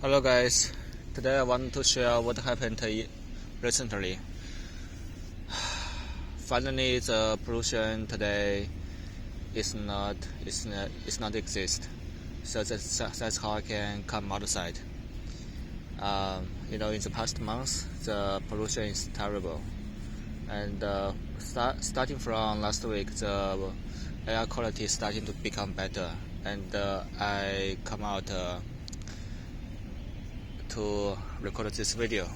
Hello guys, today I want to share what happened recently. Finally, the pollution today is not exist, so that's how I can come outside. In the past months, the pollution is terrible, and starting from last week, the air quality is starting to become better, and I come out to record this video.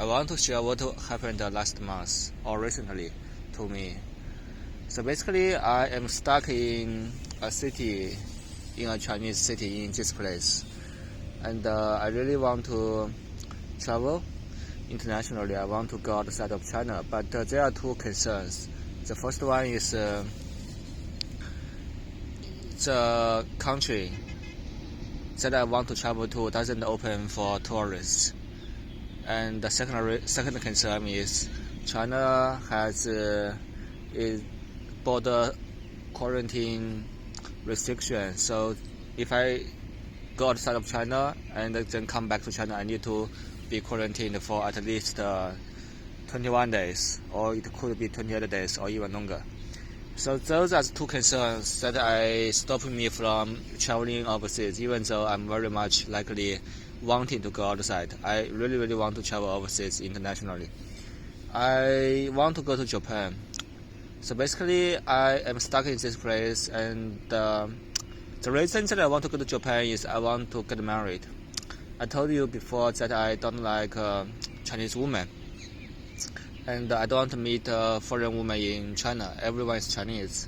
I want to share what happened last month or recently to me. So basically, I am stuck in a Chinese city in this place, and I really want to travel internationally. I want to go outside of China, but there are two concerns. The first one is the country that I want to travel to doesn't open for tourists. And the second concern is China has is border quarantine restriction. So if I go outside of China and then come back to China, I need to be quarantined for at least 21 days, or it could be 28 days or even longer. So those are the two concerns that stop me from traveling overseas, even though I'm very much likely wanting to go outside. I really want to travel overseas internationally. I want to go to Japan. So basically, I am stuck in this place, and the reason that I want to go to Japan is I want to get married. I told you before that I don't like Chinese women. And I don't want to meet a foreign woman in China. Everyone is Chinese.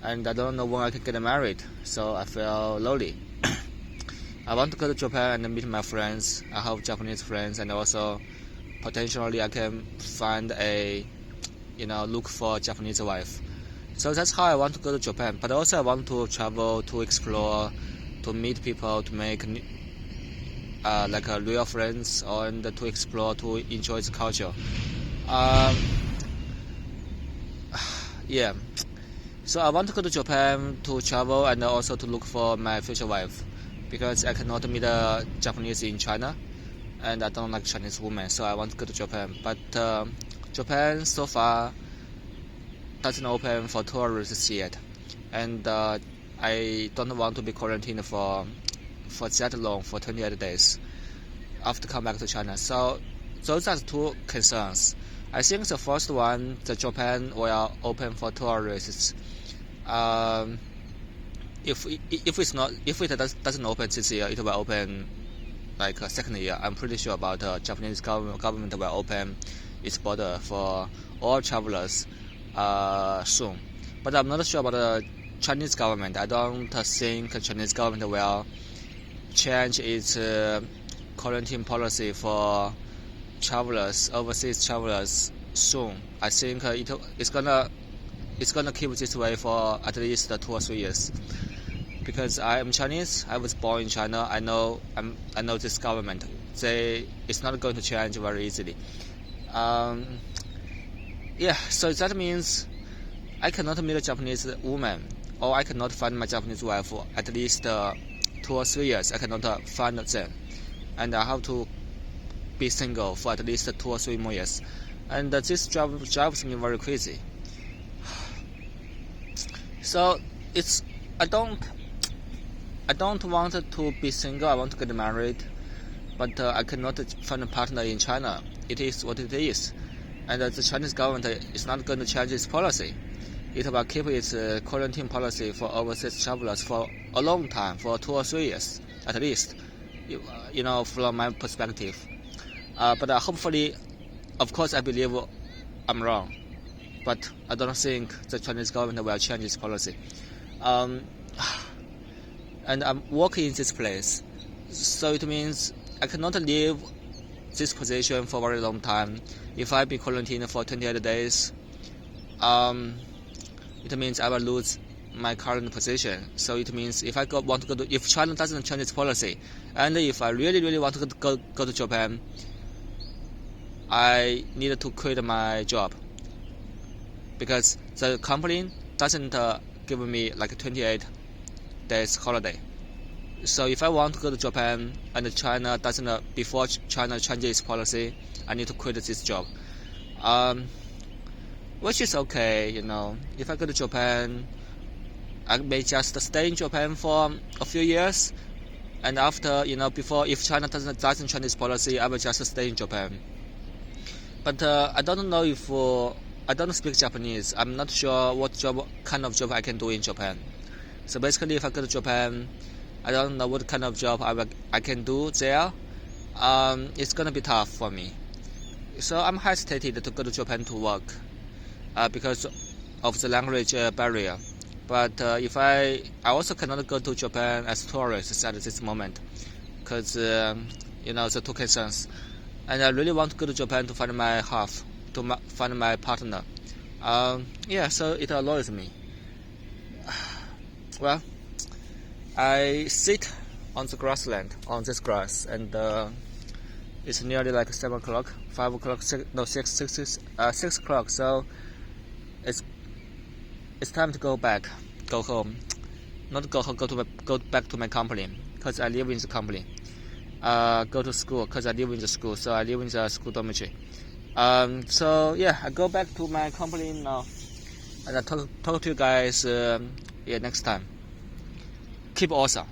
And I don't know when I can get married, so I feel lonely. I want to go to Japan and meet my friends. I have Japanese friends, and also potentially I can find look for a Japanese wife. So that's how I want to go to Japan. But also I want to travel, to explore, to meet people, to make real friends, and to explore, to enjoy the culture. So I want to go to Japan to travel and also to look for my future wife, because I cannot meet a Japanese in China, and I don't like Chinese women, so I want to go to Japan. But Japan so far doesn't open for tourists yet, and I don't want to be quarantined for that long, for 28 days after come back to China. So those are the two concerns. I think the first one, the Japan will open for tourists. If it doesn't open this year, it will open like a second year. I'm pretty sure about Japanese government will open its border for all travelers soon. But I'm not sure about the Chinese government. I don't think the Chinese government will change its quarantine policy for overseas travelers soon. I think it's gonna keep this way for at least 2 or 3 years. Because I am Chinese, I was born in China. I know this government. It's not going to change very easily. So that means I cannot meet a Japanese woman, or I cannot find my Japanese wife for at least 2 or 3 years. I cannot find them, and I have to be single for at least 2 or 3 more years, and this drives me very crazy. So I don't want to be single. I want to get married, but I cannot find a partner in China. It is what it is, and the Chinese government is not going to change its policy. It will keep its quarantine policy for overseas travelers for a long time, for 2 or 3 years at least. From my perspective. But hopefully, of course, I believe I'm wrong. But I don't think the Chinese government will change its policy. And I'm working in this place, so it means I cannot leave this position for a very long time. If I be quarantined for 28 days, it means I will lose my current position. So it means if if China doesn't change its policy, and if I really want to go to Japan, I need to quit my job, because the company doesn't give me like 28 days holiday. So if I want to go to Japan and China doesn't before China changes its policy, I need to quit this job. Which is okay, If I go to Japan, I may just stay in Japan for a few years, and after, before, if China doesn't change its policy, I will just stay in Japan. But I don't know if I don't speak Japanese. I'm not sure what kind of job I can do in Japan. So basically, if I go to Japan, I don't know what kind of job I can do there. It's gonna be tough for me. So I'm hesitated to go to Japan to work because of the language barrier. But if I also cannot go to Japan as tourists at this moment because the two concerns. And I really want to go to Japan to find my half, to find my partner. So it annoys me. Well, I sit on the grassland, on this grass, and it's nearly like 7 o'clock, 5 o'clock, 6 o'clock. So it's time to go home. Not go home, go back to my company because I live in the company. Go to school because I live in the school, so I live in the school dormitory. I go back to my company now, and I talk to you guys next time. Keep awesome.